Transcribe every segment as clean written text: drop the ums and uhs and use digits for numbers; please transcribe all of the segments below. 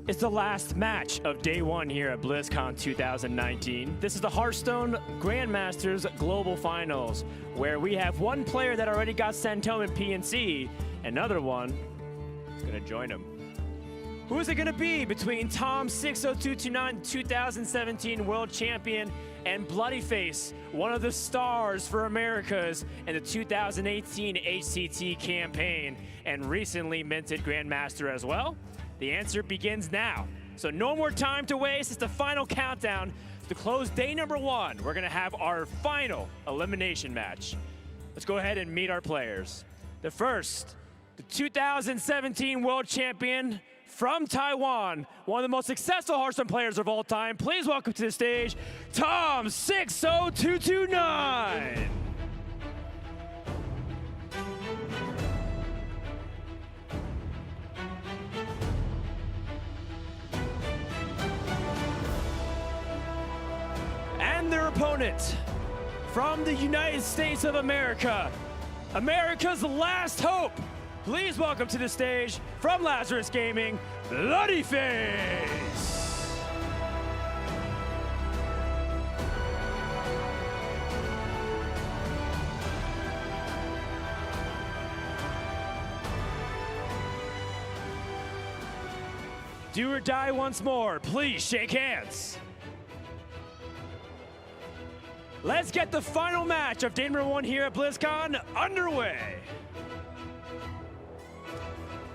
It's the last match of day one here at BlizzCon 2019. This is the Hearthstone Grandmasters Global Finals, where we have one player that already got sent home in PNC, another one is going to join him. Who is it going to be between tom60229, 2017 World Champion, and bloodyface, one of the stars for Americas in the 2018 HCT campaign, and recently minted Grandmaster as well? The answer begins now. So no more time to waste. It's the final countdown to close day number one. We're going to have our final elimination match. Let's go ahead and meet our players. The first, the 2017 World Champion from Taiwan, one of the most successful Hearthstone players of all time. Please welcome to the stage, tom60229. And their opponent from the United States of America, America's last hope. Please welcome to the stage from Lazarus Gaming, bloodyface. Do or die once more. Please shake hands. Let's get the final match of day number one here at BlizzCon underway.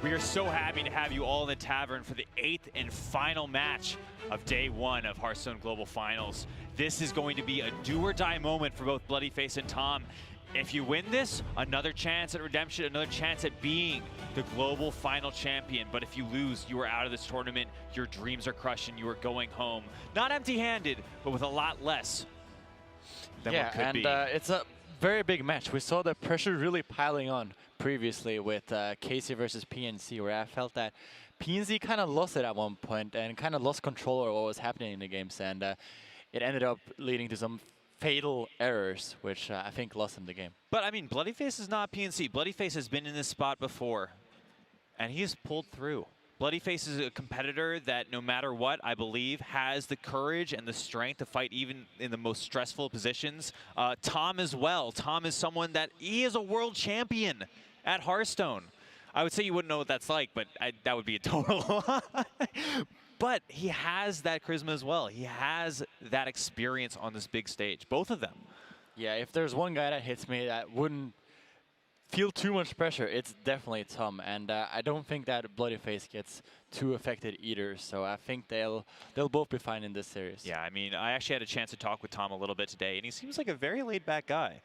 We are so happy to have you all in the tavern for the 8th and final match of day one of Hearthstone Global Finals. This is going to be a do-or-die moment for both bloodyface and Tom. If you win this, another chance at redemption, another chance at being the global final champion. But if you lose, you are out of this tournament. Your dreams are crushed and you are going home. Not empty-handed, but with a lot less than what could be. It's a very big match. We saw the pressure really piling on previously with Casey versus PNC, where I felt that PNC kind of lost it at one point and kind of lost control of what was happening in the games, and it ended up leading to some fatal errors, which I think lost him the game. But I mean, bloodyface is not PNC. Bloodyface has been in this spot before, and he's pulled through. Bloodyface is a competitor that, no matter what, I believe, has the courage and the strength to fight even in the most stressful positions. Tom as well. Tom is someone that he is a world champion at Hearthstone. I would say you wouldn't know what that's like, but that would be a total lie. But he has that charisma as well. He has that experience on this big stage, both of them. Yeah, if there's one guy that hits me that wouldn't feel too much pressure, it's definitely Tom, and I don't think that bloodyface gets too affected either, so I think they'll both be fine in this series. Yeah, I mean, I actually had a chance to talk with Tom a little bit today, and he seems like a very laid-back guy.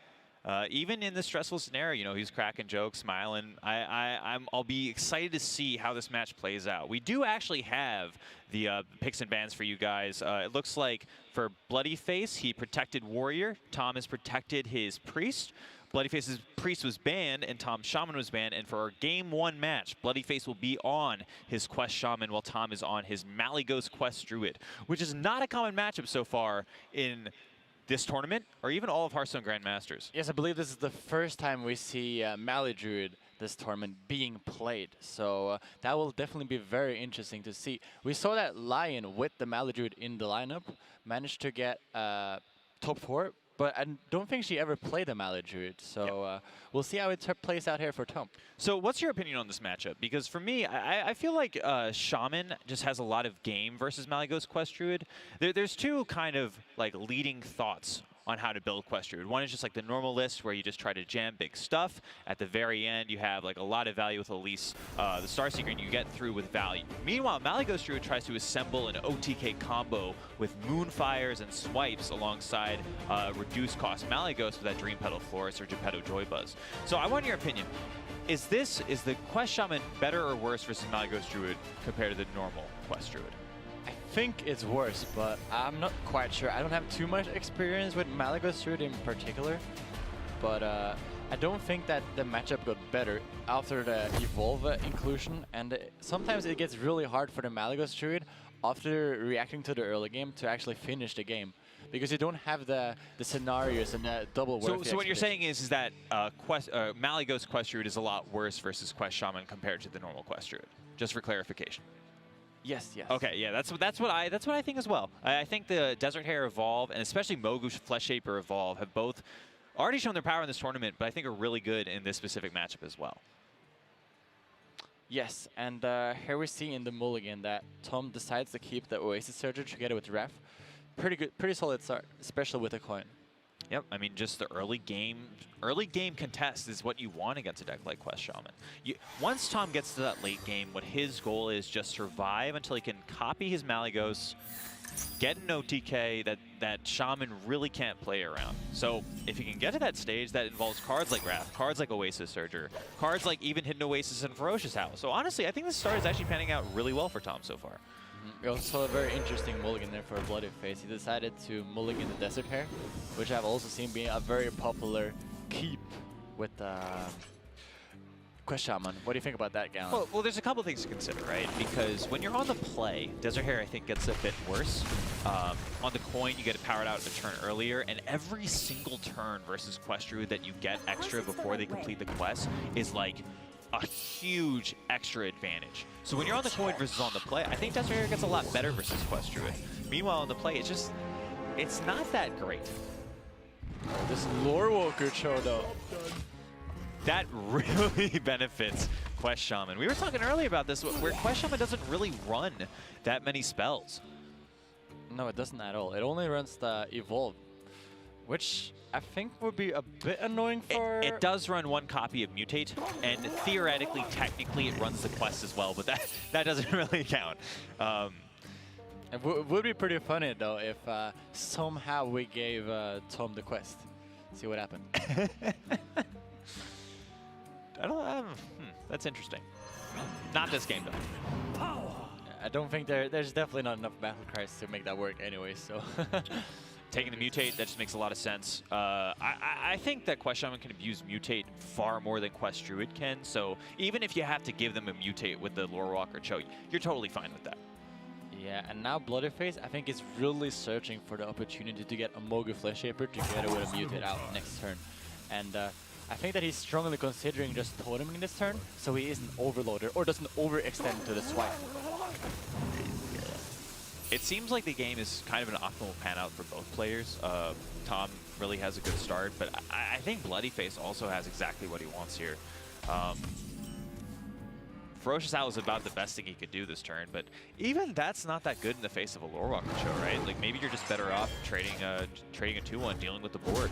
Even in this stressful scenario, you know, he's cracking jokes, smiling. I'll be excited to see how this match plays out. We do actually have the picks and bans for you guys. It looks like for bloodyface, he protected warrior. Tom has protected his priest. Bloodyface's priest was banned, and Tom's shaman was banned. And for our game one match, bloodyface will be on his quest shaman, while Tom is on his Malygos quest druid, which is not a common matchup so far in this tournament, or even all of Hearthstone Grandmasters. Yes, I believe this is the first time we see Mali Druid this tournament being played, so that will definitely be very interesting to see. We saw that Lion with the Mali Druid in the lineup managed to get top 4, but I don't think she ever played the Mali Druid, so we'll see how it plays out here for Tom. So what's your opinion on this matchup? Because for me, I feel like Shaman just has a lot of game versus Malygos Quest Druid. There's two kind of like leading thoughts on how to build Quest Druid. One is just like the normal list where you just try to jam big stuff. At the very end, you have like a lot of value with Elise, the Starseeker, and you get through with value. Meanwhile, Malygos Druid tries to assemble an OTK combo with Moonfires and Swipes alongside reduced cost Malygos with that Dream Petal Florist or Geppetto Joybuzz. So I want your opinion. Is the Quest Shaman better or worse versus Malygos Druid compared to the normal Quest Druid? I think it's worse, but I'm not quite sure. I don't have too much experience with Malygos Druid in particular, but I don't think that the matchup got better after the Evolve inclusion, and sometimes it gets really hard for the Malygos Druid after reacting to the early game to actually finish the game, because you don't have the scenarios and the double work. So what you're saying is that Malygos Quest Druid is a lot worse versus Quest Shaman compared to the normal Quest Druid, just for clarification. Yes, yes. Okay, yeah, that's what I think as well. I think the Desert Hare Evolve and especially Mogu Flesh Shaper Evolve have both already shown their power in this tournament, but I think are really good in this specific matchup as well. Yes, and here we see in the mulligan that Tom decides to keep the Oasis Surger together with Ref. Pretty good, pretty solid start, especially with a coin. Yep, I mean, just the early game contest is what you want against a deck like Quest Shaman. Once Tom gets to that late game, what his goal is just survive until he can copy his Malygos, get an OTK that Shaman really can't play around. So if he can get to that stage, that involves cards like Wrath, cards like Oasis Surger, cards like even Hidden Oasis and Ferocious Howl. So honestly, I think this start is actually panning out really well for Tom so far. We also saw a very interesting mulligan there for bloodyface. He decided to mulligan the Desert Hare, which I've also seen being a very popular keep with Quest Shaman. What do you think about that, Galen? Well, there's a couple things to consider, right? Because when you're on the play, Desert Hare I think gets a bit worse. On the coin, you get it powered out a turn earlier, and every single turn versus Quest Druid that you get extra before they complete the quest is like a huge extra advantage. So when you're on the coin versus on the play, I think Desert Hare gets a lot better versus Quest Druid. Meanwhile, on the play, it's not that great. Oh, this Lore Walker show, though. That really benefits Quest Shaman. We were talking earlier about this, where Quest Shaman doesn't really run that many spells. No, it doesn't at all. It only runs the Evolve, which I think would be a bit annoying for... It does run one copy of Mutate, and theoretically, technically, it runs the quest as well, but that doesn't really count. It would be pretty funny, though, if somehow we gave Tom the quest. See what happened. That's interesting. Not this game, though. I don't think there's definitely not enough battle cries to make that work anyway, so... Taking the Mutate, that just makes a lot of sense. I think that Quest Shaman can abuse Mutate far more than Quest Druid can, so even if you have to give them a Mutate with the Lore Walker Cho, you're totally fine with that. Yeah, and now bloodyface, I think, is really searching for the opportunity to get a Mogu Flesh Shaper together with a Mutate out next turn. And I think that he's strongly considering just toteming this turn, so he isn't overloaded or doesn't overextend to the swipe. It seems like the game is kind of an optimal pan out for both players. Tom really has a good start, but I think bloodyface also has exactly what he wants here. Ferocious Howl is about the best thing he could do this turn, but even that's not that good in the face of a Lore Walker Show, right? Like maybe you're just better off trading a 2-1, dealing with the board.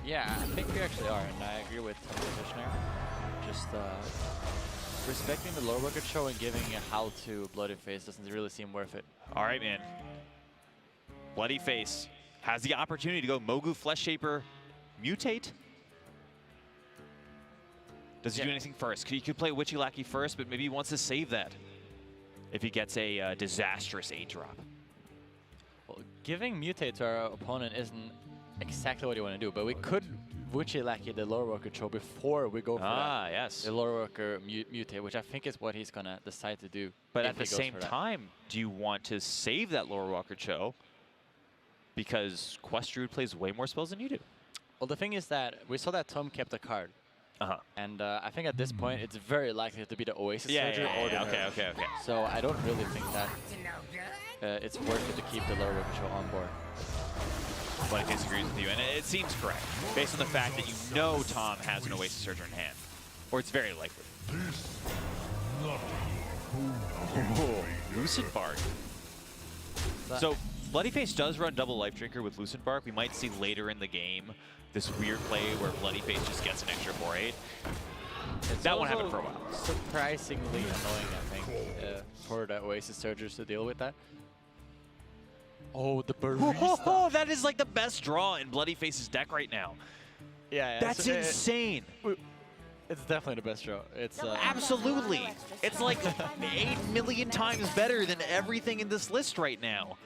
Yeah, I think we actually are, and I agree with the positioner. Just respecting the Lore Walker Show and giving a Howl to bloodyface doesn't really seem worth it. All right, man. Bloodyface has the opportunity to go Mogu Flesh Shaper, Mutate. Does he do anything first? He could play Witchy Lackey first, but maybe he wants to save that if he gets a disastrous 8-drop. Well, giving Mutate to our opponent isn't exactly what you want to do, but we could Witchy Lackey the Lore Walker Cho before we go for yes. the Lore Walker Mutate, which I think is what he's going to decide to do. But at the same time, do you want to save that Lore Walker Cho? Because Quest Druid plays way more spells than you do. Well, the thing is that we saw that Tom kept a card. And I think at this point, it's very likely to be the Oasis Surger or the Okay. So I don't really think that it's worth it to keep the Lore Walker Cho on board. But I disagree with you, and it seems correct, based on the fact that you know Tom has an Oasis Surger in hand. Or it's very likely. Lucid Bark. So, bloodyface does run double Life Drinker with Lucid Bark. We might see later in the game this weird play where bloodyface just gets an extra 4/8. That won't happen for a while. Surprisingly annoying, I think, for the Oasis Surgers to deal with that. Oh, the Barista. Oh, that is like the best draw in bloodyface's deck right now. Yeah, that's insane. It's definitely the best draw. It's absolutely. It's like 8 million times better than everything in this list right now.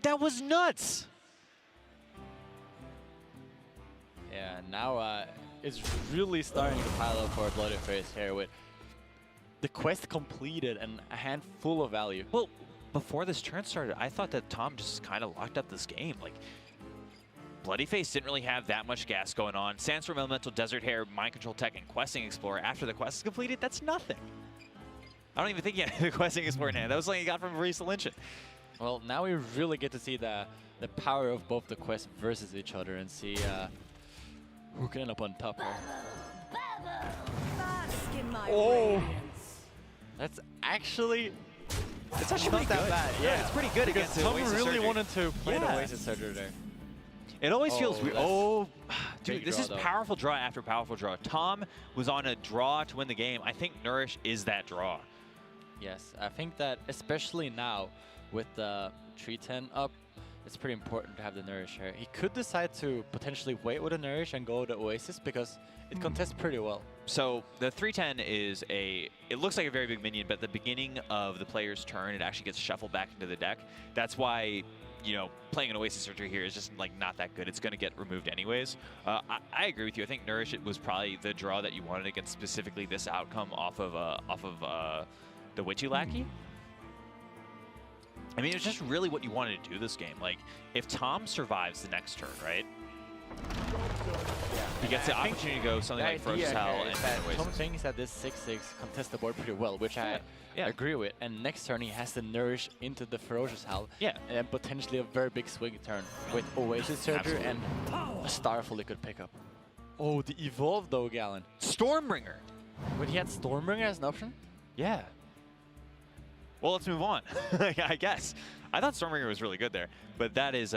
That was nuts. Yeah, now it's really starting to pile up for bloodyface here with the quest completed and a hand full of value. Well, before this turn started, I thought that Tom just kind of locked up this game. Like, bloodyface didn't really have that much gas going on. Sandstorm Elemental, Desert Hare, Mind Control Tech, and Questing Explorer after the quest is completed, that's nothing. I don't even think he had the questing explorer in hand. That was something he got from Marisa Lynchen. Well, now we really get to see the power of both the quests versus each other and see who can end up on top here. Oh! That's actually... It's actually not pretty that good. bad. Yeah, it's pretty good because against the Tom Oasis really Surgery. wanted to play the Yeah. Oasis Surgery there. It always feels weird. that's Oh, dude, big this draw, is though. powerful draw after powerful draw. Tom was on a draw to win the game. I think Nourish is that draw. Yes, I think that especially now with the 310 up, it's pretty important to have the Nourish here. He could decide to potentially wait with a Nourish and go the Oasis because it contests pretty well. So the 310 is it looks like a very big minion, but at the beginning of the player's turn, it actually gets shuffled back into the deck. That's why, you know, playing an Oasis Surgery here is just like not that good. It's going to get removed anyways. I agree with you. I think Nourish was probably the draw that you wanted against specifically this outcome off of the Witchy Lackey. I mean, it's just really what you wanted to do this game. Like, if Tom survives the next turn, right? Yeah. He gets the opportunity to go something like Ferocious Hell and Tom thinks that this 6-6 contests the board pretty well, which I agree with. And next turn he has to Nourish into the Ferocious Hell. Yeah. And then potentially a very big swing turn with Oasis Surgery and a Starfall he could pick up. Oh, the Evolve though, Galen. Stormbringer. Wait, he had Stormbringer as an option? Yeah. Well, let's move on, I guess. I thought Stormbringer was really good there, but that is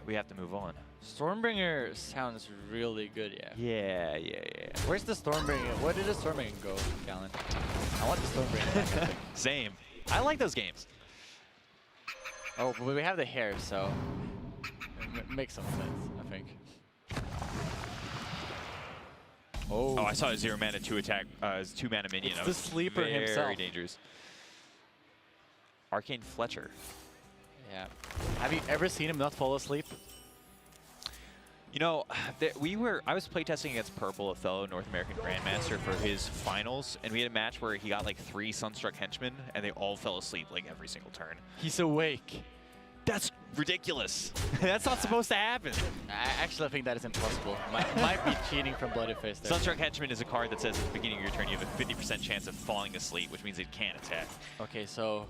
we have to move on. Stormbringer sounds really good, yeah. Yeah. Where's the Stormbringer? Where did the Stormbringer go, Galen? I want the Stormbringer back, I think. Same. I like those games. Oh, but we have the hair, so it makes some sense, I think. Oh, I saw a 0 mana 2 attack, 2 mana minion. It's That the was sleeper very himself. dangerous. Arcane Fletcher. yeah. Have you ever seen him not fall asleep? You know, I was playtesting against Purple, a fellow North American Grandmaster, for his finals, and we had a match where he got like 3 Sunstruck henchmen, and they all fell asleep like every single turn. He's awake. That's ridiculous. That's not supposed to happen. I actually think that is impossible. Might be cheating from bloodyface there. Sunstruck Henchman is a card that says at the beginning of your turn you have a 50% chance of falling asleep, which means it can't attack. Okay, so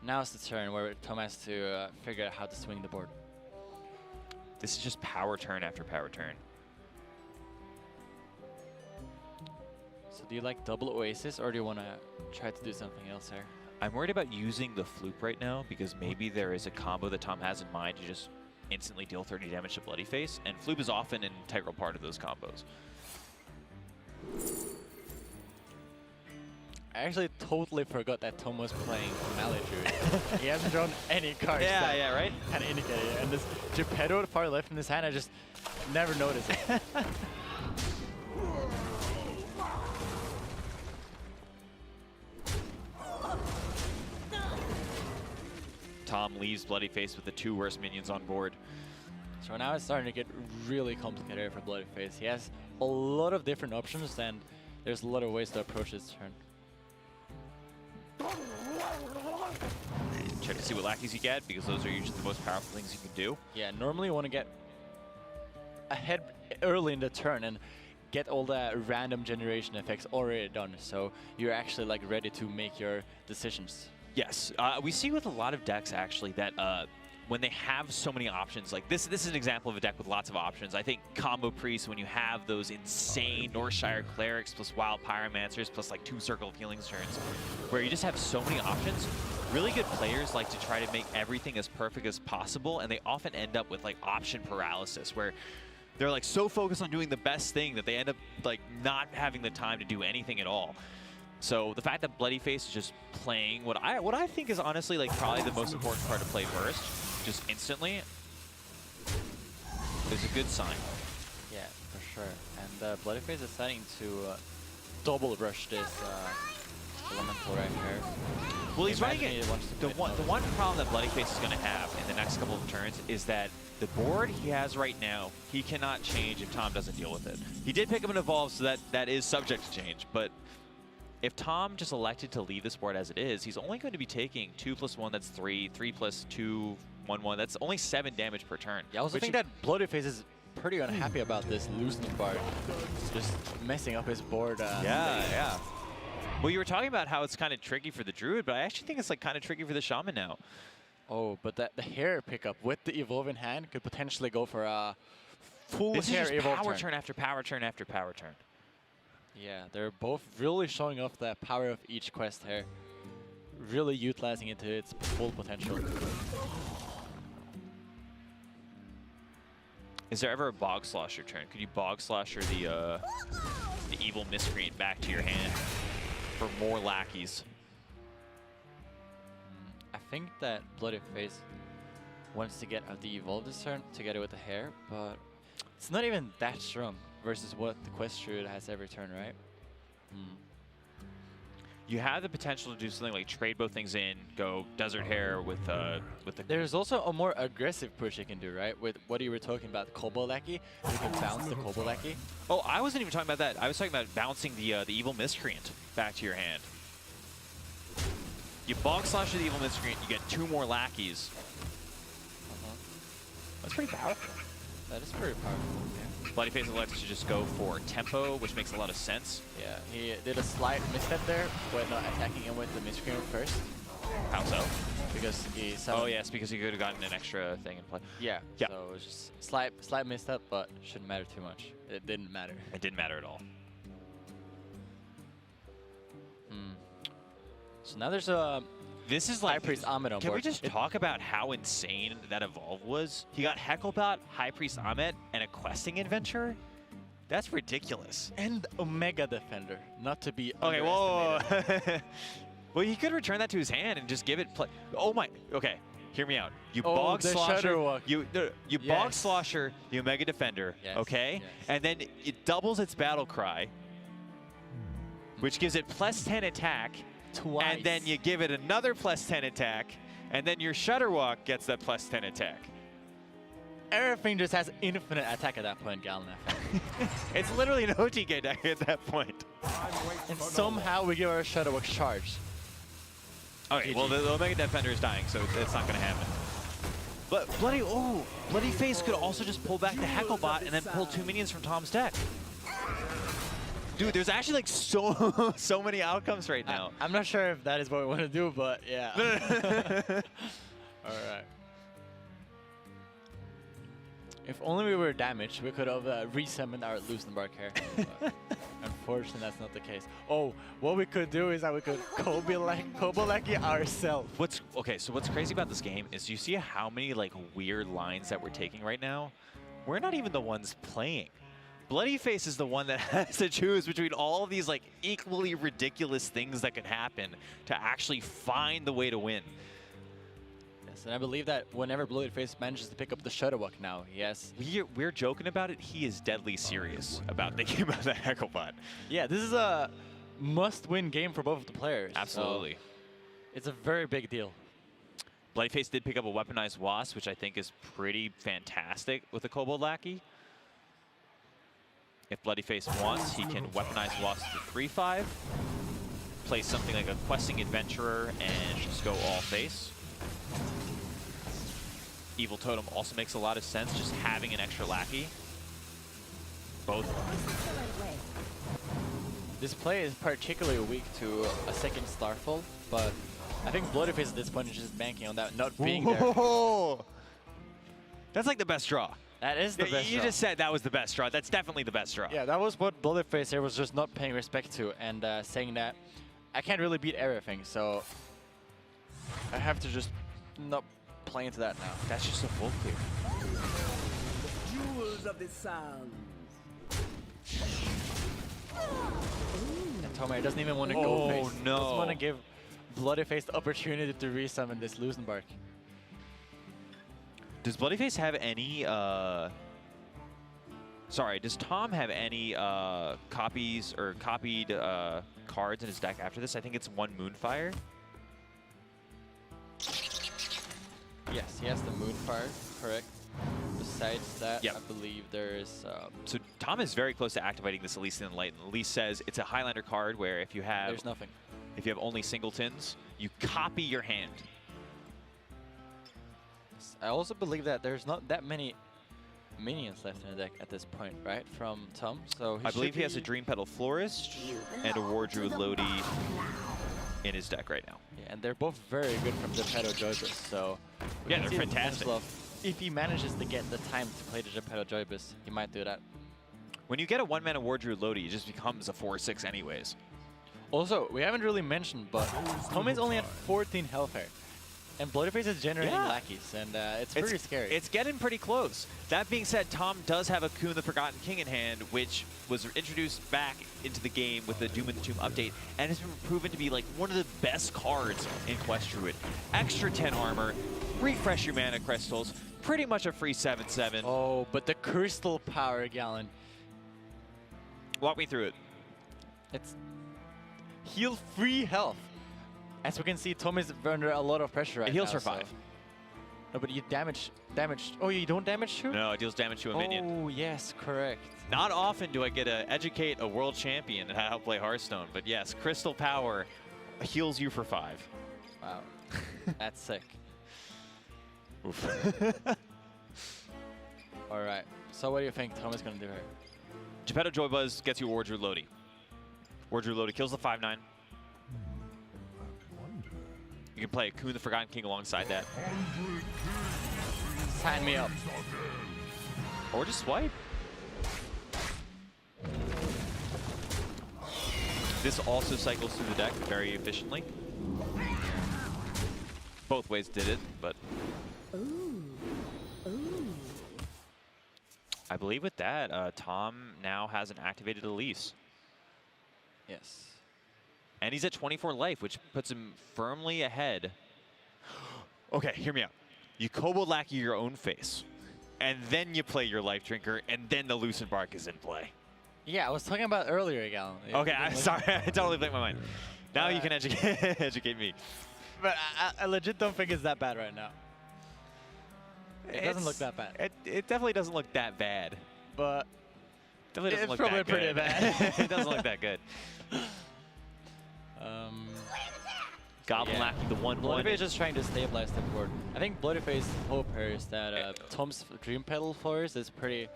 now's the turn where Tom has to figure out how to swing the board. This is just power turn after power turn. So do you like double Oasis, or do you want to try to do something else here? I'm worried about using the Floop right now because maybe there is a combo that Tom has in mind to just instantly deal 30 damage to Bloodyface, and Floop is often an integral part of those combos. I actually totally forgot that Tom was playing Maladruid. He hasn't drawn any cards. Yeah, right? Kind of indicated it. And this Geppetto far left in his hand, I just never noticed it. Tom leaves Bloodyface with the 2 worst minions on board. So now it's starting to get really complicated for Bloodyface. He has a lot of different options, and there's a lot of ways to approach this turn. Check to see what lackeys you get, because those are usually the most powerful things you can do. Yeah, normally you want to get ahead early in the turn and get all the random generation effects already done, so you're actually like ready to make your decisions. Yes, we see with a lot of decks actually that when they have so many options, like this is an example of a deck with lots of options. I think Combo Priest, when you have those insane Northshire Clerics plus Wild Pyromancers plus like 2 Circle of Healings turns, where you just have so many options, really good players like to try to make everything as perfect as possible, and they often end up with like option paralysis, where they're like so focused on doing the best thing that they end up like not having the time to do anything at all. So the fact that Bloodyface is just playing what I think is honestly like probably the most important card to play first, just instantly, is a good sign. Yeah, for sure. And Bloodyface is deciding to double rush this elemental right here. Well, he's running Imagine it. he wants to The one problem that Bloodyface is going to have in the next couple of turns is that the board he has right now, he cannot change if Tom doesn't deal with it. He did pick up an Evolve, so that is subject to change, but if Tom just elected to leave this board as it is, he's only going to be taking 2 + 1, that's 3, 3 + 2, 1, 1. That's only 7 damage per turn. Yeah, I also think that Bloodyface is pretty unhappy about this loosening bar. Just messing up his board. Yeah. Well, you were talking about how it's kind of tricky for the Druid, but I actually think it's like kind of tricky for the Shaman now. Oh, but the hair pickup with the evolve in hand could potentially go for a full This hair is just evolve power turn. turn after power turn after power turn. Yeah, they're both really showing off the power of each quest here. Really utilizing it to its full potential. Is there ever a Bog Slosher turn? Could you Bog Slosher the evil miscreant back to your hand for more lackeys? I think that bloodyface wants to get out the evolve this turn together with the hair, but it's not even that strong versus what the quest druid has every turn, right? You have the potential to do something like trade both things in, go Desert Hair with the. There's also a more aggressive push you can do, right? With what you were talking about, Kobo Lackey, you can bounce the Kobo Lackey. Oh, I wasn't even talking about that. I was talking about bouncing the evil miscreant back to your hand. You Bog Slash the evil miscreant, you get 2 more lackeys. That's pretty powerful. That is pretty powerful. Yeah. Bloodyface elects to just go for tempo, which makes a lot of sense. Yeah, he did a slight misstep there when not attacking him with the miscreant first. How so? Because he Oh yes, because he could have gotten an extra thing in play. Yeah, Yeah. so it was just slight misstep, but shouldn't matter too much. It didn't matter. It didn't matter at all. So now there's a This is High like. Priest Ahmed on Can we board. just talk about how insane that evolve was? He got Hecklebot, High Priest Ahmed, and a questing adventure. That's ridiculous. And Omega Defender, not to be Okay, whoa. underestimated. Well, he could return that to his hand and just give it play. Oh my. Okay, hear me out. You Oh, Bog the Slosher. Shudderwock. You Bog Yes. Slosher the Omega Defender. Yes, Okay, yes. and then it doubles its battle cry, which gives it +10 attack. Twice. And then you give it another +10 attack, and then your Shudderwock gets that +10 attack. Everything just has infinite attack at that point, Galnef. It's literally an OTK deck at that point. And somehow we give our Shudderwock charge. Okay, GG. well, the Omega Defender is dying, so it's not going to happen. But Bloodyface could also just pull back the Hecklebot and then pull 2 minions from Tom's deck. Dude, there's actually like so many outcomes right now. I'm not sure if that is what we want to do, but yeah. All right. If only we were damaged, we could have resummoned our Lucenbark here. But unfortunately, that's not the case. Oh, what we could do is that we could Kobolaki ourselves. So what's crazy about this game is you see how many like weird lines that we're taking right now. We're not even the ones playing. Bloodyface is the one that has to choose between all of these like equally ridiculous things that could happen to actually find the way to win. Yes, and I believe that whenever Bloodyface manages to pick up the Shudderwock now, yes. We're joking about it. He is deadly serious about thinking about the Hecklebot. Yeah, this is a must-win game for both of the players. Absolutely. So it's a very big deal. Bloodyface did pick up a weaponized Wasp, which I think is pretty fantastic with the Kobold Lackey. If Bloodyface wants, he can weaponize Wasp to 3/5, play something like a Questing Adventurer, and just go all face. Evil Totem also makes a lot of sense, just having an extra Lackey. Both. This play is particularly weak to a second Starfall, but I think Bloodyface at this point is just banking on that not being there. That's like the best draw. That is the best You draw. just said that was the best draw. That's definitely the best draw. Yeah, that was what Bloodyface here was just not paying respect to and saying that I can't really beat everything, so I have to just not play into that now. That's just a full clear. Jewels of the sound. And Tomer doesn't even want to go face. no. Doesn't want to give Bloodyface the opportunity to resummon this Lucenbark. Does Bloodyface have any, sorry, does Tom have any copies or copied cards in his deck after this? I think it's 1 Moonfire. Yes, he has the Moonfire, correct. Besides that, Yep. I believe there is... So Tom is very close to activating this Elysian Light. And Elise says it's a Highlander card where if you have there's nothing. if you have only singletons, you copy your hand. I also believe that there's not that many minions left in the deck at this point, right? From Tom. So I believe he has a Dream Petal Florist and a War Druid Lodi in his deck right now. Yeah, and they're both very good from Geppetto Joybus. So we Yeah, can they're see the fantastic. potential of, if he manages to get the time to play the Geppetto Joybus, he might do that. When you get a 1-mana War Druid Lodi, it just becomes a 4/6 anyways. Also, we haven't really mentioned, but Tomin's only at 14 health here. And bloodyface is generating Yeah. lackeys, and it's pretty scary. It's getting pretty close. That being said, Tom does have a Kuhn the Forgotten King in hand, which was introduced back into the game with the Doom and the Tomb update, and has been proven to be like one of the best cards in Quest Druid. Extra 10 armor, refresh your mana crystals, pretty much a free 7/7. Oh, but the crystal power, Gallon. Walk me through it. It's heal free health. As we can see, Tom is under a lot of pressure right now. It heals for so- 5. No, but you damage. Oh, you don't damage too? No, it deals damage to a minion. Oh, yes, correct. Not often do I get to educate a world champion on how to play Hearthstone, but yes, Crystal Power heals you for 5. Wow. That's sick. Oof. All right. So what do you think Tom is going to do here? Geppetto Joybuzz gets you War Druid Lodi. War Druid Lodi kills the 5/9. You can play a Kuhn the Forgotten King alongside that. Sign me up. Or just swipe. This also cycles through the deck very efficiently. Both ways did it, but I believe with that, Tom now has an activated Elise. Yes. And he's at 24 life, which puts him firmly ahead. Okay, hear me out. You Kobo Lackey your own face, and then you play your Life Drinker, and then the Lucent Bark is in play. Yeah, I was talking about earlier, Gallon. Okay, I'm sorry. I totally blanked my mind. Now you can educate me. But I legit don't think it's that bad right now. It doesn't look that bad. It definitely doesn't look that bad. But Definitely doesn't it's look probably that pretty good. bad. It doesn't look that good. Goblin Yeah. Lackey, the 1/1. Bloodyface is just trying to stabilize the board. I think Bloodyface hope here is that Tom's Dream Petal Forest is pretty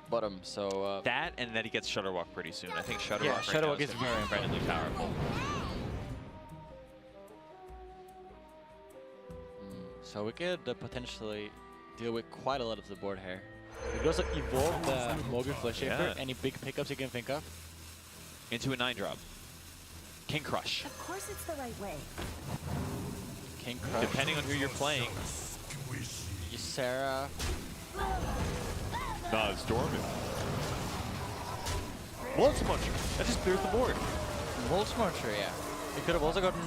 bottom, so... That, and that he gets Shudderwalk pretty soon. I think Shudderwalk Yeah, right Shudderwalk now is very incredibly powerful. So we could potentially deal with quite a lot of the board here. We could also evolve the Mogul Flesh Shaper. Yeah. Any big pickups you can think of? Into a 9-drop. King Crush. Of course it's the right way. King Crush. Depending on who you're playing. Ysera. No, it's Dormant. Wolf's Muncher. That just clears the board. Wolfsmarcher, yeah. You could have also gotten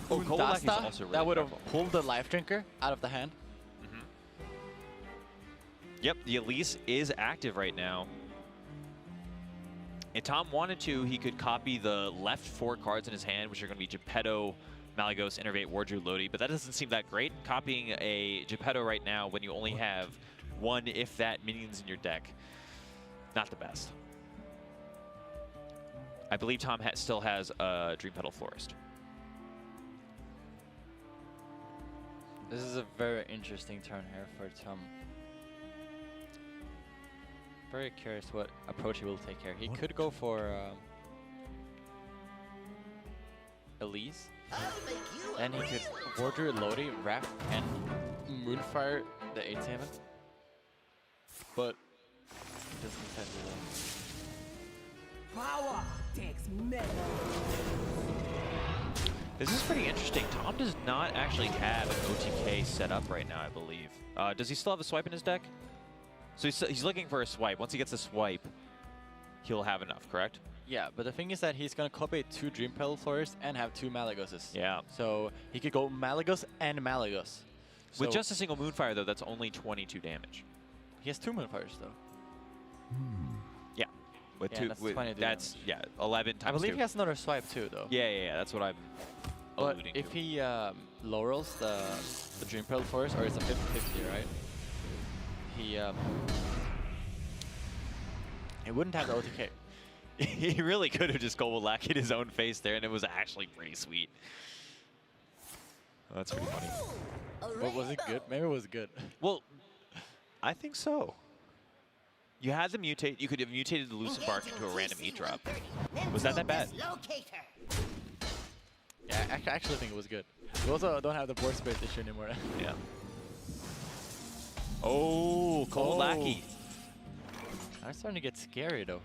Kobalaki's Undasta. also really That would have powerful. pulled the Life Drinker out of the hand. Yep, the Elise is active right now. If Tom wanted to, he could copy the left 4 cards in his hand, which are going to be Geppetto, Malygos, Innervate, War Druid, Lodi, but that doesn't seem that great. Copying a Geppetto right now when you only have 1, if that, minions in your deck, not the best. I believe Tom still has a Dream Petal Florist. This is a very interesting turn here for Tom. Very curious what approach he will take here. He could go for Elise. Then he could War Druid Lodi, Wrath, and Moonfire the 8/7. But he doesn't decide to do that. Power takes metal. This is pretty interesting. Tom does not actually have an OTK set up right now, I believe. Does he still have a swipe in his deck? So he's looking for a swipe. Once he gets a swipe, he'll have enough, correct? Yeah, but the thing is that he's going to copy 2 Dream Petal Forests and have 2 Malygoses. Yeah. So he could go Malygos and Malygos. With So just a single Moonfire, though, that's only 22 damage. he has 2 Moonfires, though. Yeah. With Yeah, two, that's with, 22 that's, yeah, 11 times I believe 2. he has another swipe, too, though. Yeah, that's what I'm But alluding if to. he laurels the Dream Petal Forest, or it's a 50-50, right? He wouldn't have the OTK. He really could have just Global Lackeyed his own face there, and it was actually pretty sweet. Oh, that's pretty funny. But was it good? Maybe it was good. Well, I think so. You had the mutate. You could have mutated the Lucid Bark into a random 8-drop. Was that bad? Yeah, I actually think it was good. We also don't have the board space issue anymore. Yeah. Oh, Cold Lackey. I'm starting to get scary though.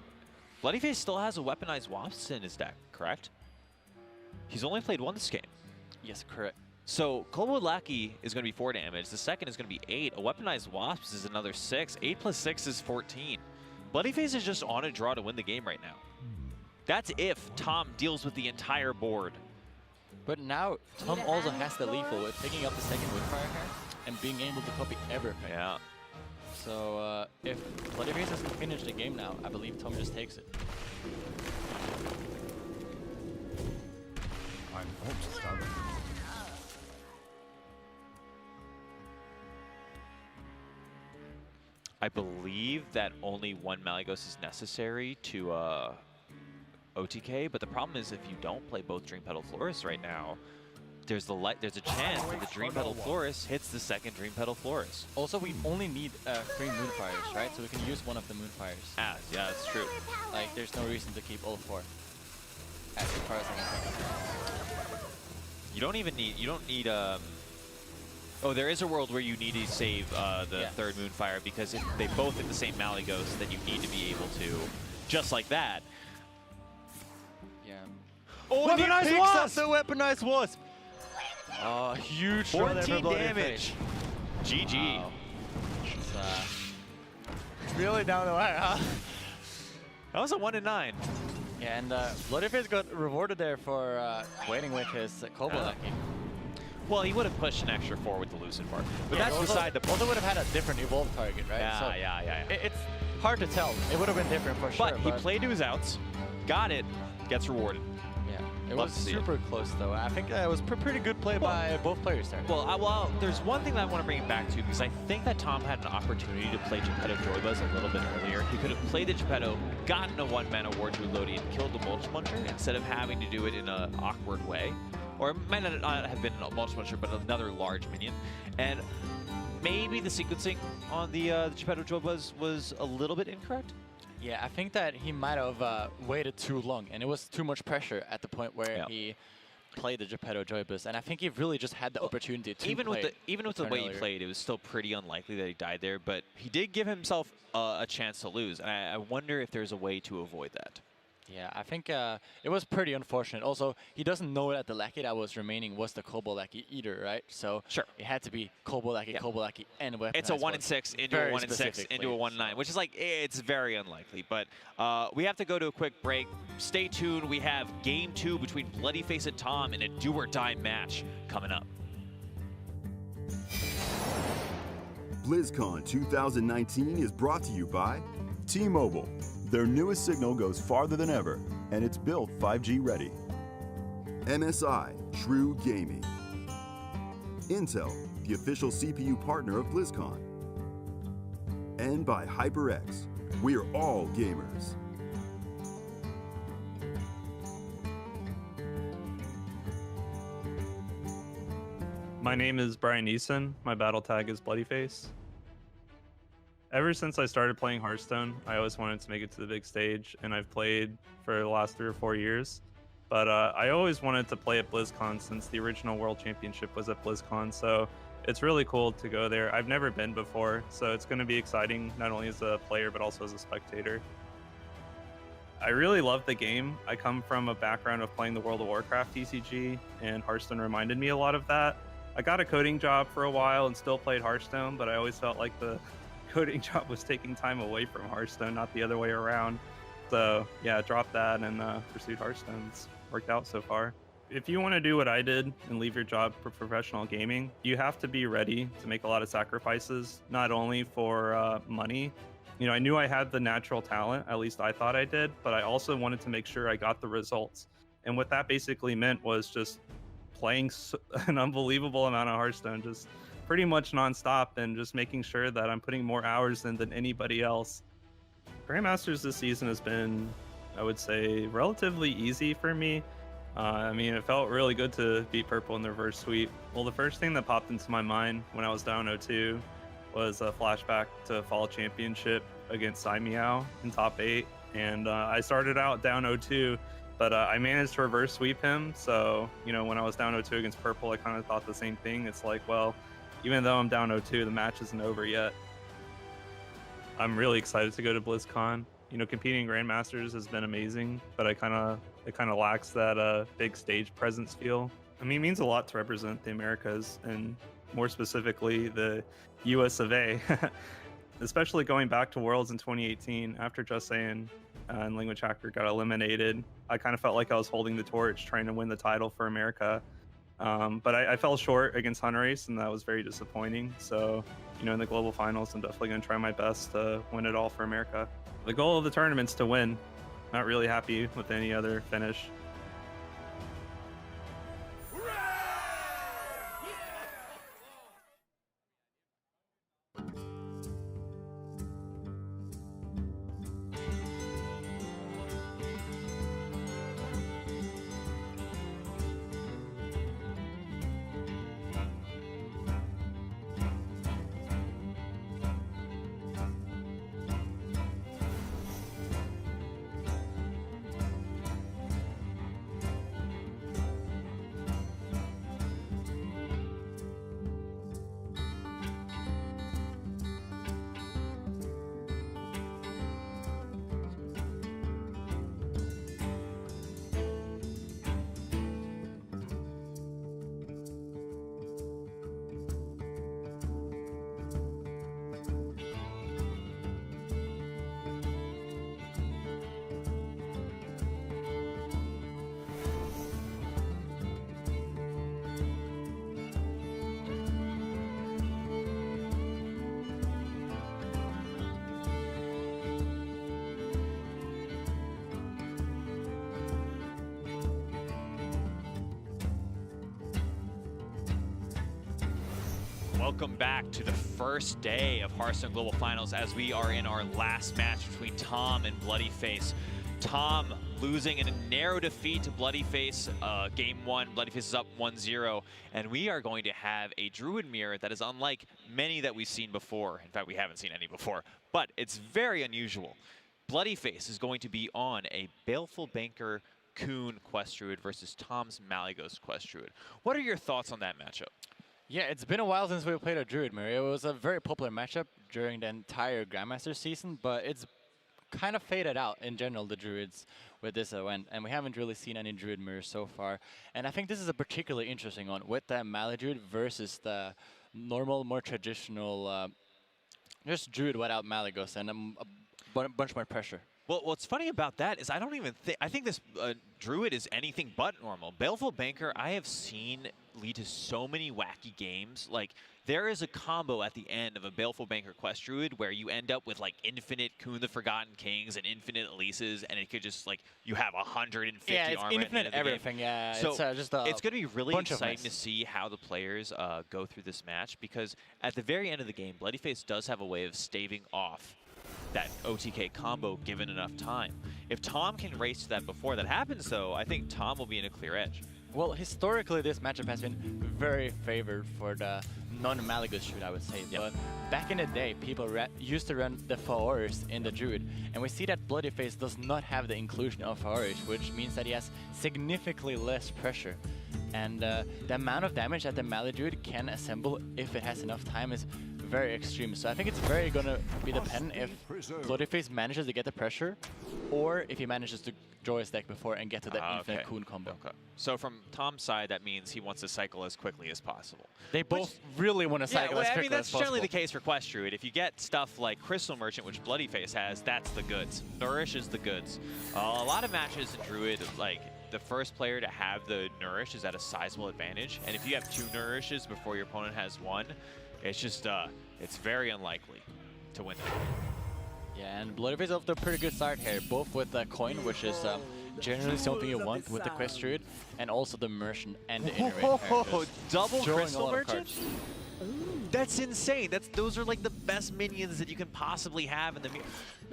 Bloodyface still has a weaponized Wasps in his deck, correct? He's only played one this game. Yes, correct. So Cold Lackey is going to be 4 damage. The second is going to be 8. A weaponized Wasps is another 6. 8 plus 6 is 14. Bloodyface is just on a draw to win the game right now. That's if Tom deals with the entire board. But now Tom also has the lethal with picking up the second Windfire here and being able to copy everything. Yeah. So if Bloodyface doesn't finish the game now, I believe Tom just takes it. I'm not stubborn. I believe that only one Malygos is necessary to OTK, but the problem is if you don't play both Dream Petal Florist right now, there's a chance that the Dream Petal Florist hits the second Dream Petal Florist. Also, we only need 3 Moonfires, right? So we can use one of the Moonfires. Ah, yeah, that's true. Like, there's no reason to keep all 4. As far as I can think. You don't need oh, there is a world where you need to save the third Moonfire, because if they both hit the same Malygos, then you need to be able to, just like that. Yeah. Oh, Weaponized Wasp! The Weaponized Wasp! Oh, huge 14 damage. GG. Wow. It's really down the wire, huh? That was a 1-9. Yeah, and Bloodyface got rewarded there for waiting with his Cobalt Lackey. Well, he would have pushed an extra 4 with the Lucid Bark. But Yeah, that's also, beside the point. Also would have had a different evolved target, right? Yeah, so yeah. It's hard to tell. It would have been different for sure. But he played to his outs, got it, gets rewarded. Yeah, it Love was to see super close though. I think it was pretty good play by both players there. Well, there's one thing that I want to bring it back to, because I think that Tom had an opportunity to play Geppetto Joybuzz a little bit earlier. He could have played the Geppetto, gotten a 1-mana Wardrobe Lodi, and killed the Mulch Muncher instead of having to do it in an awkward way. Or it might not have been a Mulch Muncher, but another large minion. And maybe the sequencing on the Geppetto Joybuzz was a little bit incorrect. Yeah, I think that he might have waited too long, and it was too much pressure at the point where he played the Geppetto Joybuzz, and I think he really just had the opportunity to even play with the way he played, it was still pretty unlikely that he died there. But he did give himself a chance to lose, and I wonder if there's a way to avoid that. Yeah, I think it was pretty unfortunate. Also, he doesn't know that the Lackey that was remaining was the Cobalt Lackey either, right? So sure, it had to be Cobalt Lackey, Cobalt Lackey, and Weaponized. It's a 1-6 into a 1-6 into a 1-9, which is like, it's very unlikely. But we have to go to a quick break. Stay tuned. We have Game 2 between Bloodyface and Tom in a do-or-die match coming up. BlizzCon 2019 is brought to you by T-Mobile. Their newest signal goes farther than ever, and it's built 5G ready. MSI, True Gaming. Intel, the official CPU partner of BlizzCon. And by HyperX, we're all gamers. My name is Brian Neeson. My battle tag is Bloodyface. Ever since I started playing Hearthstone, I always wanted to make it to the big stage, and I've played for the last 3 or 4 years. But I always wanted to play at BlizzCon since the original World Championship was at BlizzCon, so it's really cool to go there. I've never been before, so it's going to be exciting, not only as a player, but also as a spectator. I really love the game. I come from a background of playing the World of Warcraft TCG, and Hearthstone reminded me a lot of that. I got a coding job for a while and still played Hearthstone, but I always felt like the coding job was taking time away from Hearthstone, not the other way around. So yeah, dropped that and pursued Hearthstone. It's worked out so far. If you want to do what I did and leave your job for professional gaming, you have to be ready to make a lot of sacrifices, not only for money. You know, I knew I had the natural talent, at least I thought I did, but I also wanted to make sure I got the results. And what that basically meant was just playing an unbelievable amount of Hearthstone, just pretty much nonstop, and just making sure that I'm putting more hours in than anybody else. Grandmasters this season has been, I would say, relatively easy for me. I mean, it felt really good to beat purple in the reverse sweep. Well, the first thing that popped into my mind when I was down 0-2 was a flashback to Fall Championship against Meow in top 8, and I started out down 0-2, but I managed to reverse sweep him. So, you know, when I was down 0-2 against Purple, I kind of thought the same thing. It's like, well, even though I'm down 0-2, the match isn't over yet. I'm really excited to go to BlizzCon. You know, competing in Grandmasters has been amazing, but it kind of lacks that big stage presence feel. I mean, it means a lot to represent the Americas, and more specifically the US of A. Especially going back to Worlds in 2018 after Just Saying and Language Hacker got eliminated. I kind of felt like I was holding the torch, trying to win the title for America. But I fell short against Hunrace, and that was very disappointing. So, you know, in the global finals, I'm definitely going to try my best to win it all for America. The goal of the tournament's to win. Not really happy with any other finish. Welcome back to the first day of Hearthstone Global Finals as we are in our last match between Tom and bloodyface. Tom losing in a narrow defeat to bloodyface, game 1. bloodyface is up 1-0, and we are going to have a Druid mirror that is unlike many that we've seen before. In fact, we haven't seen any before, but it's very unusual. bloodyface is going to be on a Baleful Banker Coon Quest Druid versus Tom's Malygos Quest Druid. What are your thoughts on that matchup? Yeah, it's been a while since we played a Druid mirror. It was a very popular matchup during the entire Grandmaster season, but it's kind of faded out in general, the Druids, with this event, and we haven't really seen any Druid mirrors so far. And I think this is a particularly interesting one with the Mali Druid versus the normal, more traditional, just Druid without Malygos and a bunch more pressure. Well, what's funny about that is I don't even think, I think this Druid is anything but normal. Baleful Banker, I have seen lead to so many wacky games. Like, there is a combo at the end of a Baleful Banker Quest Druid where you end up with, like, infinite Coon the Forgotten Kings and infinite Elises, and it could just, like, you have 150 yeah, it's armor infinite at the everything, game. yeah. So it's going to be really exciting to to see how the players go through this match, because at the very end of the game, bloodyface does have a way of staving off that OTK combo given enough time. If Tom can race to that before that happens, though, I think Tom will be in a clear edge. Well, historically, this matchup has been very favored for the non-Malygos Druid, I would say. Yep. But back in the day, people used to run the Faoris in the Druid, and we see that bloodyface does not have the inclusion of Faoris, which means that he has significantly less pressure. And the amount of damage that the Mali Druid can assemble if it has enough time is very extreme. So I think it's very going to be dependent if bloodyface manages to get the pressure, or if he manages to draw his deck before and get to that infinite Coon combo. Okay. So from Tom's side, that means he wants to cycle as quickly as possible. They both really want to cycle as quickly as possible. I mean, that's generally the case for Quest Druid. If you get stuff like Crystal Merchant, which bloodyface has, that's the goods. Nourish is the goods. A lot of matches in Druid, like, the first player to have the Nourish is at a sizable advantage. And if you have 2 Nourishes before your opponent has 1, it's just, it's very unlikely to win that. Yeah, and bloodyface off to a pretty good start here, both with the coin, which is generally something you want with the Quest Druid, and also the Merchant and the Inner Raid characters. Double Drawing Crystal Merchant? That's insane. Those are like the best minions that you can possibly have in the mirror.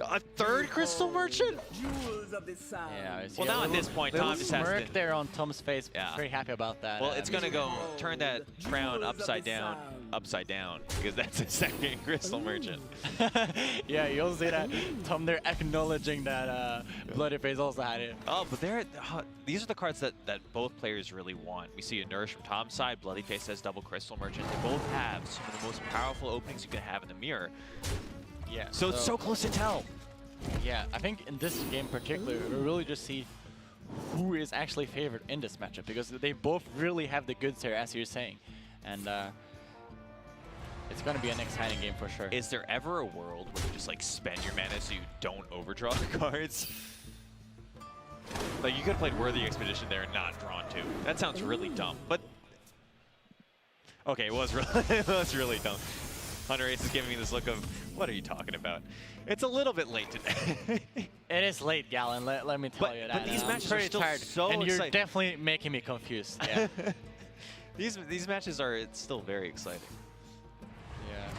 A third Crystal Merchant? Jewels of the sun. Yeah, I see Well, a now at little- this point, little Tom just has smirk to... there on Tom's face. Yeah. Very happy about that. Well, it's going to go turn that crown upside down, because that's a second Crystal Merchant. Yeah, you'll see that Tom there acknowledging that bloodyface also had it. Oh, but these are the cards that both players really want. We see a Nourish from Tom's side, bloodyface has double Crystal Merchant. They both have some of the most powerful openings you can have in the mirror. Yeah. So it's so close to tell. Yeah, I think in this game in particular, we really just see who is actually favored in this matchup, because they both really have the goods here, as you're saying. And it's going to be an exciting game for sure. Is there ever a world where you just like spend your mana so you don't overdraw cards? Like you could have played Worthy Expedition there and not drawn two. That sounds really dumb, but okay, it was really dumb. Hunter Ace is giving me this look of, what are you talking about? It's a little bit late today. It is late, Galen. Let me tell you that. But these I'm matches are pretty still tired, so and you're exciting. definitely making me confused. Yeah. These matches are still very exciting. Yeah.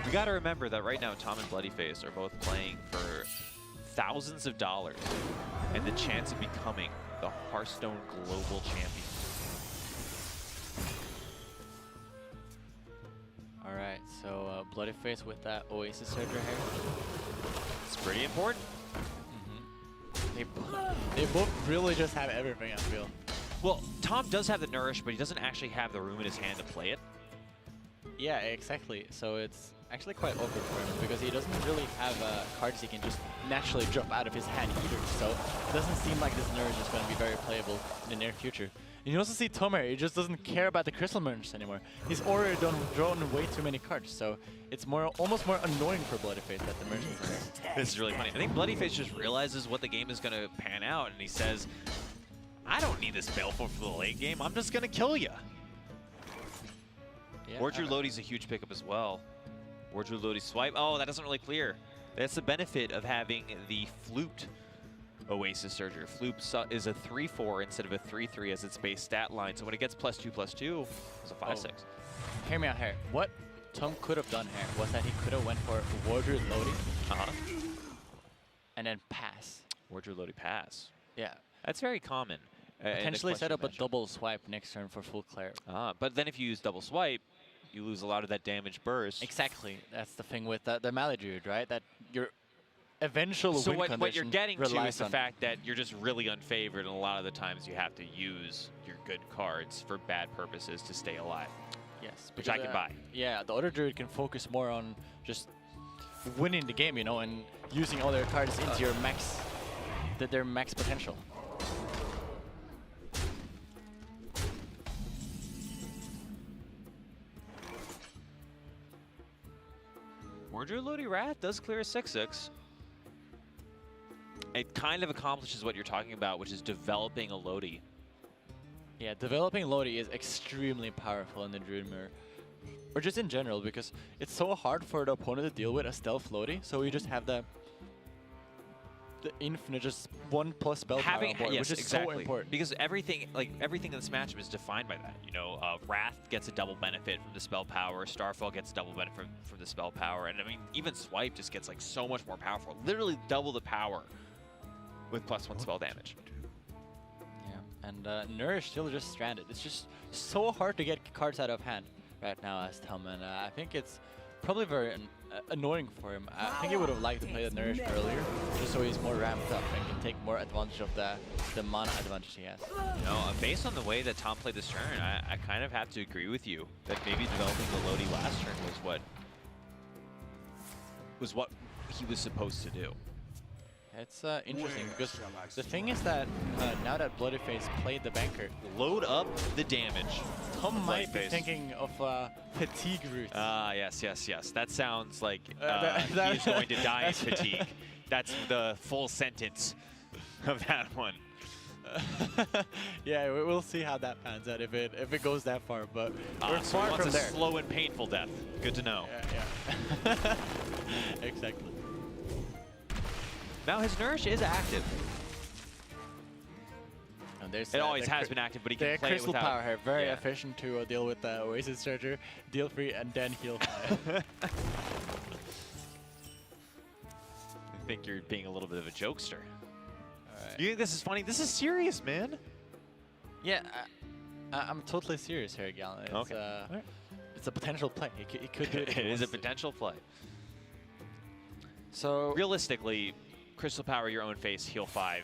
We got to remember that right now Tom and bloodyface are both playing for thousands of dollars and the chance of becoming the Hearthstone Global Champion. All right, so bloodyface with that Oasis Surger here. It's pretty important. They both really just have everything, I feel. Well, Tom does have the Nourish, but he doesn't actually have the room in his hand to play it. Yeah, exactly. So it's actually quite awkward for him, because he doesn't really have cards he can just naturally drop out of his hand either. So it doesn't seem like this Nourish is going to be very playable in the near future. And you also see Tom here, he just doesn't care about the Crystal Merchants anymore. He's already drawn way too many cards, so it's almost more annoying for bloodyface that the Merchants are there. This is really funny. I think bloodyface just realizes what the game is going to pan out, and he says, I don't need this Baleful for the late game. I'm just going to kill you. Yeah, Wardrobe Lodi's a huge pickup as well. Wardrobe Lodi swipe. Oh, that doesn't really clear. That's the benefit of having the Flute Oasis Surger. Flute is a 3-4 instead of a 3-3 as its base stat line. So when it gets +2/+2, it's a 5-6. Hear me out here. What Tom could have done here was that he could have went for Wardrobe Lodi and then pass. Wardrobe Lodi pass. Yeah. That's very common. Potentially set up a matchup. double swipe next turn for full clear. But then if you use double swipe, you lose a lot of that damage burst. Exactly. That's the thing with the Maladruid, right? That your eventual So win what you're condition getting to relies is the on- fact that you're just really unfavored, and a lot of the times you have to use your good cards for bad purposes to stay alive. Yes, which I because, can buy. Yeah, the other druid can focus more on just winning the game, you know, and using all their cards into your max, their max potential. Wardrobe Lodi Wrath does clear a 6/6. It kind of accomplishes what you're talking about, which is developing a Lodi. Yeah, developing Lodi is extremely powerful in the Druid Mirror. Or just in general, because it's so hard for the opponent to deal with a stealth Lodi, so you just have the infinite, just 1+ spell power on board, yes, which is exactly. so important. Because everything in this matchup is defined by that. You know, Wrath gets a double benefit from the spell power, Starfall gets a double benefit from the spell power, and I mean, even Swipe just gets like so much more powerful. Literally double the power with +1 spell damage. Yeah, and Nourish still just stranded. It's just so hard to get cards out of hand right now as Tom, and I think it's probably very annoying for him. I think he would have liked to play the Nourish earlier, just so he's more ramped up and can take more advantage of the mana advantage he has. You know, based on the way that Tom played this turn, I kind of have to agree with you that maybe developing the Lodi last turn was what he was supposed to do. It's interesting because the thing is that now that bloodyface played the banker, Load up the damage. Tom might be Bloodyface. thinking of fatigue route. Yes. That sounds like that- he's going to die in fatigue. That's the full sentence of that one. Yeah, we'll see how that pans out if it goes that far, but we're So far he wants from a there. slow and painful death. Good to know. Yeah. Exactly. Now his Nourish is active. And there's, It always the has been active, but he can the play it crystal without. power here, very Yeah. efficient to deal with the Oasis Surger, deal free, and then heal 5. think you're being a little bit of a jokester. Alright. You think this is funny? This is serious, man. Yeah, I'm totally serious here, Galen. It's, Okay. Alright. it's a potential play. He could do it. if he It is a wants to. potential play. So Realistically, Crystal Power your own face, heal 5.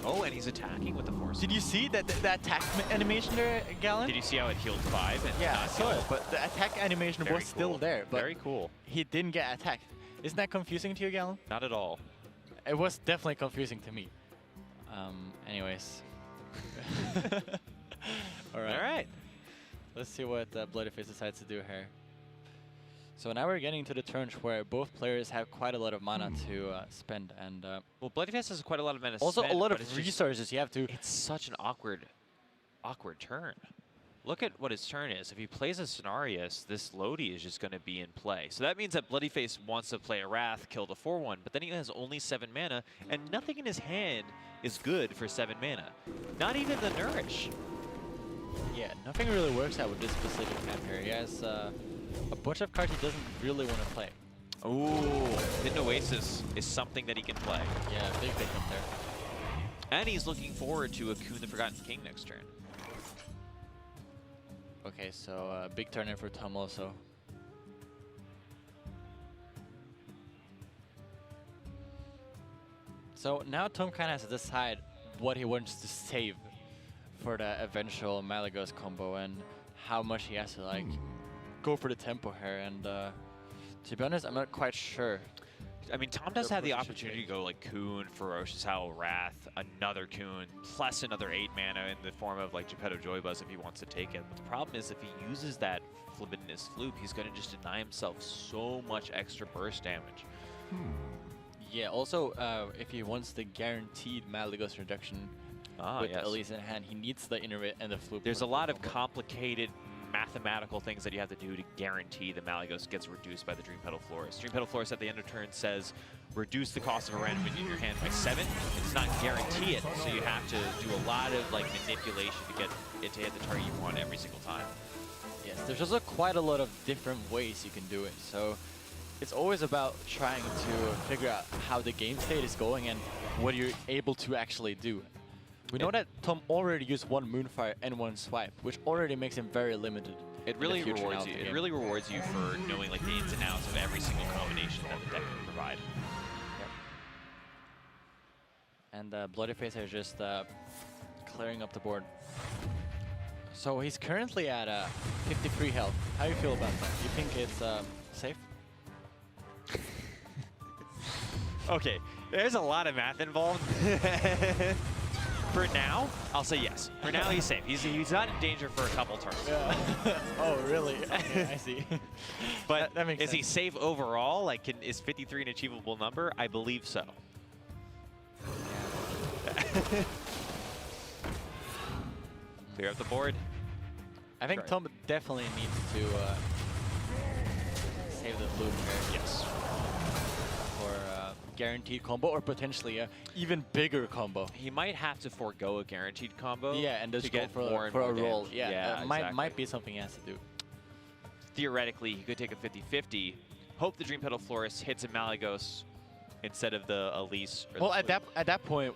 Oh, and he's attacking with the force. did you see that attack animation there, Galen? Did you see how it healed 5? And Yeah, I not saw heal? it, but the attack animation Very was still cool. there. But Very cool. he didn't get attacked. Isn't that confusing to you, Galen? Not at all. It was definitely confusing to me. Anyways. All right. All right. Let's see what bloodyface decides to do here. So now we're getting to the turns where both players have quite a lot of mana to spend, and Well, bloodyface has quite a lot of mana also spent, a lot but of it's just- resources you have to. It's such an awkward turn. Look at what his turn is. If he plays a Cenarius, this Lodi is just going to be in play. So that means that bloodyface wants to play a Wrath, kill the 4-1, but then he has only 7 mana, and nothing in his hand is good for 7 mana. Not even the Nourish. Yeah, nothing really works out with this specific hand here. He has a bunch of cards he doesn't really want to play. Ooh, Hidden Oasis is something that he can play. Yeah, big victim there. And he's looking forward to a Kun the Forgotten King next turn. Okay, so big turn in for Tom also. So now Tom kind of has to decide what he wants to save for the eventual Malygos combo and how much he has to like go for the tempo here. And to be honest, I'm not quite sure. I mean, Tom does Your have the approach should opportunity to change. go like Kun, Ferocious Howl, Wrath, another Kun, plus another 8 mana in the form of like Geppetto Joybuzz if he wants to take it. But the problem is if he uses that Libidinous Floop, he's going to just deny himself so much extra burst damage. Yeah, also if he wants the guaranteed Malygos reduction with yes. Elise in hand, he needs the Innervate and the Floop. There's for a the lot of combo. complicated mathematical things that you have to do to guarantee the Malygos gets reduced by the Dream Petal Florist. Dream Petal Florist at the end of turn says, reduce the cost of a random in your hand by 7. It does not guarantee it, so you have to do a lot of like manipulation to get it to hit the target you want every single time. Yes, there's also quite a lot of different ways you can do it. So it's always about trying to figure out how the game state is going and what you're able to actually do. We know that Tom already used 1 Moonfire and 1 Swipe, which already makes him very limited. It in really the future now rewards of you. the It game. really rewards you for knowing like the ins and outs of every single combination that the deck can provide. And bloodyface are just clearing up the board. So he's currently at 53 health. How do you feel about that? You think it's safe? Okay, there's a lot of math involved. For now, I'll say yes. For now, he's safe. He's not in danger for a couple turns. Yeah. Oh, really? Okay, I see. But that makes is he sense. safe overall? Like, is 53 an achievable number? I believe so. Clear up the board. I think Right. Tom definitely needs to save the loop here Yes. for a guaranteed combo or potentially a even bigger combo. He might have to forego a guaranteed combo. Yeah, and just to go get for more a, and for more a roll. damage. Yeah, that exactly. might be something he has to do. Theoretically, he could take a 50-50, hope the Dream Petal Florist hits a Malygos instead of the Elise. Or Well, the at that point,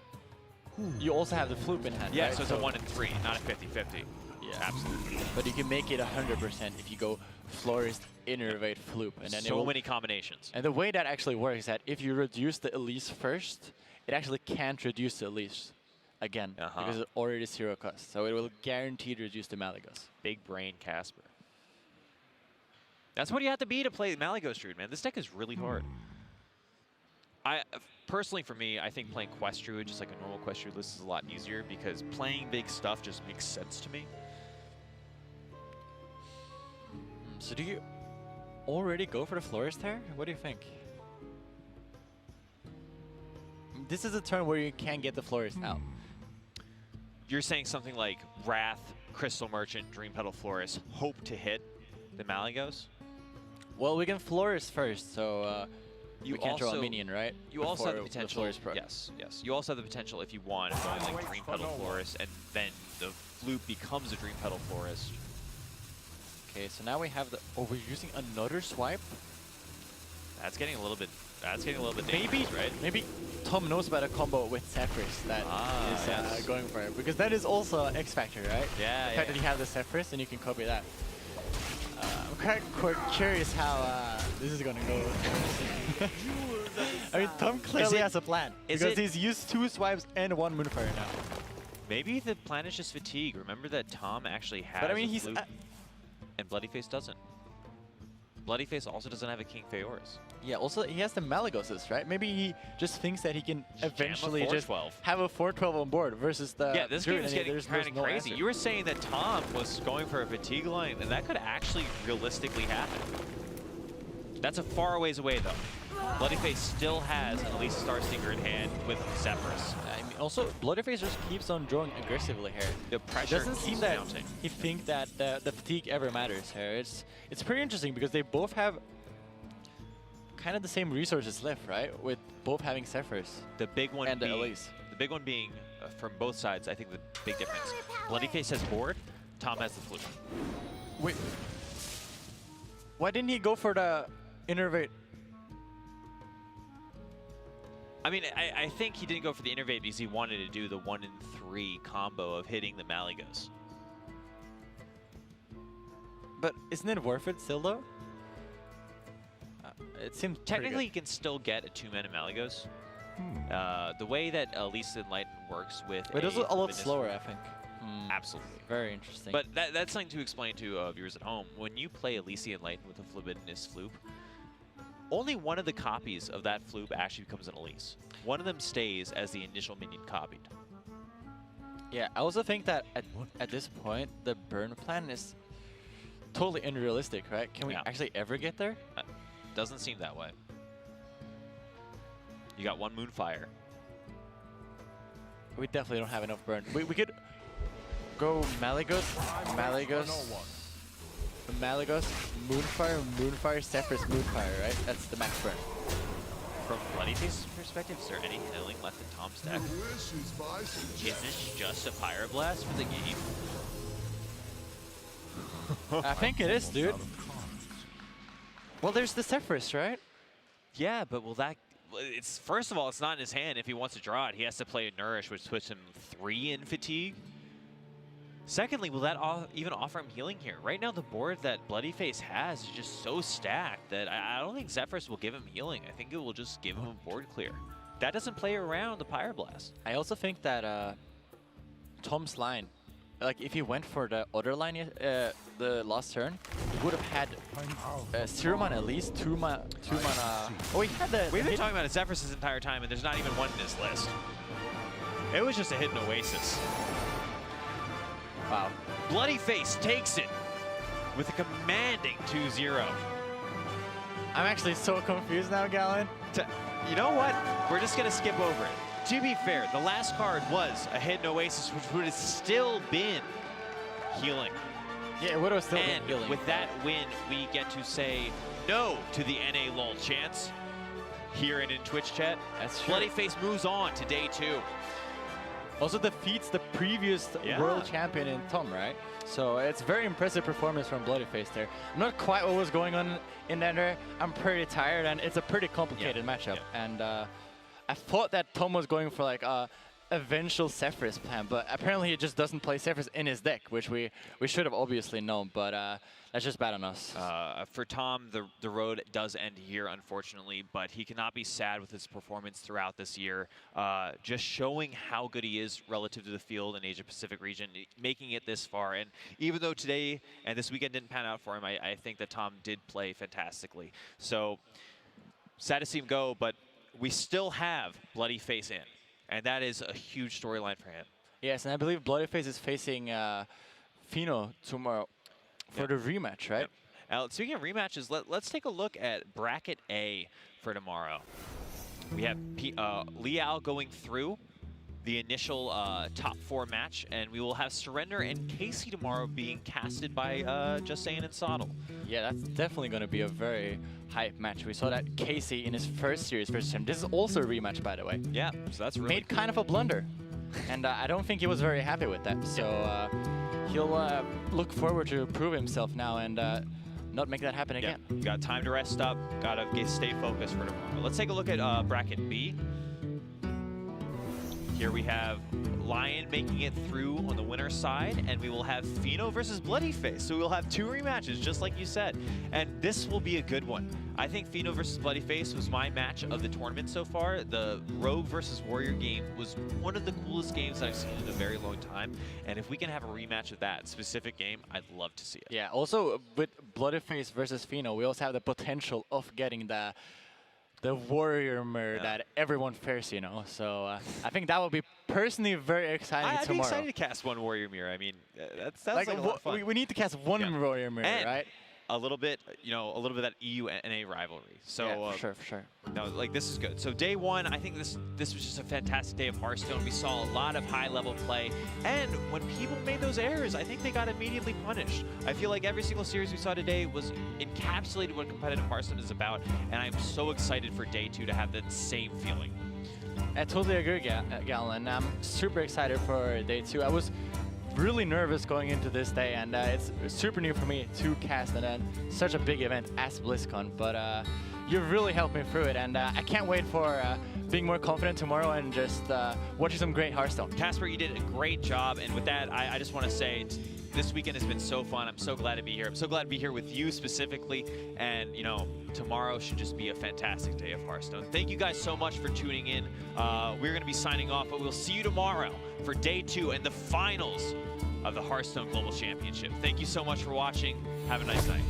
you also have the Floop in hand. yeah, right? so it's a 1 and 3, not a 50-50. Yeah, Absolutely. But you can make it 100% if you go Florist, Innervate, Floop, and then it So will, many combinations. And the way that actually works is that if you reduce the Elise first, it actually can't reduce the Elise again because it's already 0 cost. So it will guaranteed reduce the Malygos. Big brain Casper. That's what you have to be to play Malygos Druid, man. This deck is really hard. Personally, for me, I think playing Quest Druid, just like a normal Quest Druid list, is a lot easier because playing big stuff just makes sense to me. So do you already go for the Florist here? What do you think? This is a turn where you can get the Florist out. You're saying something like Wrath, Crystal Merchant, Dream Petal Florist, hope to hit the Malygos? Well, we can Florist first, so You we can't draw a also- minion, right? You also have the Before potential. Florist pro. Yes, yes. You also have the potential if you want of going like Dream Petal Florist, and then the Floop becomes a Dream Petal Florist. Okay, so now we have the... Oh, we're using another Swipe? That's getting a little bit dangerous, Maybe, right? maybe Tom knows about a combo with Zephyrus that is yes. going for it. Because that is also an X factor, right? Yeah, The fact that you have the Zephyrus and you can copy that. I'm quite curious how this is going to go. I mean, Tom clearly has a plan. Because he's used 2 swipes and 1 Moonfire now. Maybe the plan is just fatigue. Remember that Tom actually has But I mean, a he's... flute, and Bloodyface doesn't. Bloodyface also doesn't have a King Feoris. Yeah, also he has the Malagoses, right? Maybe he just thinks that he can eventually just 412. have a 412 on board versus the... Yeah, this game is getting there's kind of no crazy. answer. You were saying that Tom was going for a fatigue line, and that could actually realistically happen. That's a far ways away, though. Bloodyface still has an Elise Starstinger in hand with Zephyrus. I mean, also, Bloodyface just keeps on drawing aggressively here. The It pressure doesn't seem keeps that mounting. he thinks that the fatigue ever matters here. It's pretty interesting because they both have kind of the same resources left, right? With both having Zephyrus The big one and the being, Elise. the big one being from both sides. I think the big difference. Bloodyface has board. Tom has the flute. Wait, why didn't he go for the innervate? I mean, I think he didn't go for the innervate because he wanted to do the 1 in 3 combo of hitting the Malagos. But isn't it worth it still though? It seems Technically, you can still get a 2-mana Malagos. The way that Elise Enlighten works with but it's a lot Forbidden slower, Flute- I think. Absolutely. Very interesting. But that's something to explain to viewers at home. When you play Elise Enlighten with a Forbiddeness Floop, only one of the copies of that Floop actually becomes an Elise. One of them stays as the initial minion copied. yeah, I also think that at this point, the burn plan is totally unrealistic, right? Can we Yeah. actually ever get there? Doesn't seem that way. You got 1 Moonfire. We definitely don't have enough burn. We could go Malagos, Moonfire, Zephyrus, Moonfire, right? That's the max burn. From Bloodyface's perspective, is there any healing left in Tom's deck? Is this just a Pyroblast for the game? I think it is, dude. Well, there's the Zephyrus, right? Yeah, but will that... It's first of all, it's not in his hand. If he wants to draw it, he has to play a Nourish, which puts him 3 in fatigue. Secondly, will that even offer him healing here? Right now, the board that Bloodyface has is just so stacked that I don't think Zephyrus will give him healing. I think it will just give him a board clear. That doesn't play around the Pyroblast. I also think that Tom's line, like if he went for the other line the last turn, he would have had 0 mana at least, 2 mana. Oh, he had the. We've been talking about Zephyrus this entire time, and there's not even one in this list. It was just a hidden Oasis. Wow. Bloodyface takes it with a commanding 2-0. I'm actually so confused now, Galen. You know what? We're just going to skip over it. To be fair, the last card was a hidden Oasis, which would have still been healing. Yeah, it would have still And been healing. with that win, we get to say no to the NA LOL chance here and in Twitch chat. That's true. Bloodyface moves on to day 2. Also defeats the previous world champion in Tom, right? So it's very impressive performance from Bloodyface there. Not quite what was going on in there. I'm pretty tired, and it's a pretty complicated matchup. Yeah. And I thought that Tom was going for like a eventual Zephyrus plan, but apparently he just doesn't play Zephyrus in his deck, which we should have obviously known, but that's just bad on us. For Tom, the road does end here, unfortunately, but he cannot be sad with his performance throughout this year. Just showing how good he is relative to the field in Asia-Pacific region, making it this far. And even though today and this weekend didn't pan out for him, I think that Tom did play fantastically. So, sad to see him go, but we still have Bloodyface in. And that is a huge storyline for him. Yes, and I believe Bloodyface is facing Fino tomorrow for the rematch, right? Yep. Now, speaking of rematches, let's take a look at Bracket A for tomorrow. We have Liao going through the initial top 4 match, and we will have Surrender and Casey tomorrow being casted by Just Saying and Soddle. Yeah, that's definitely going to be a very hype match. We saw that Casey in his first series versus him. This is also a rematch, by the way. Yeah, so that's really Made kind of a blunder, and I don't think he was very happy with that. So he'll look forward to prove himself now. And not make that happen again. Yeah, got time to rest up, gotta stay focused for tomorrow. Let's take a look at bracket B. Here we have Lion making it through on the winner's side, and we will have Pheno versus bloodyface. So we'll have 2 rematches, just like you said. And this will be a good one. I think Pheno versus bloodyface was my match of the tournament so far. The Rogue versus Warrior game was one of the coolest games that I've seen in a very long time. And if we can have a rematch of that specific game, I'd love to see it. Yeah, also with bloodyface versus Pheno, we also have the potential of getting the warrior mirror that everyone fears, you know. So I think that would be personally very exciting I'd tomorrow. be excited to cast one warrior mirror. I mean, that sounds like a lot of fun. We need to cast one warrior mirror, and right? a little bit, you know, a little bit of that EU-NA rivalry. So Yeah, for sure. no, like this is good. So day one, I think this was just a fantastic day of Hearthstone. We saw a lot of high-level play, and when people made those errors, I think they got immediately punished. I feel like every single series we saw today was encapsulated what competitive Hearthstone is about, and I'm so excited for day 2 to have that same feeling. I totally agree, Galen. I'm super excited for day 2. I was really nervous going into this day, and it's super new for me to cast and such a big event as BlizzCon. But you've really helped me through it, and I can't wait for being more confident tomorrow and just watching some great Hearthstone. Casper, you did a great job, and with that, I just want to say this weekend has been so fun. I'm so glad to be here. I'm so glad to be here with you specifically, and you know, tomorrow should just be a fantastic day of Hearthstone. Thank you guys so much for tuning in. We're going to be signing off, but we'll see you tomorrow for day 2 and the finals of the Hearthstone Global Championship. Thank you so much for watching. Have a nice night.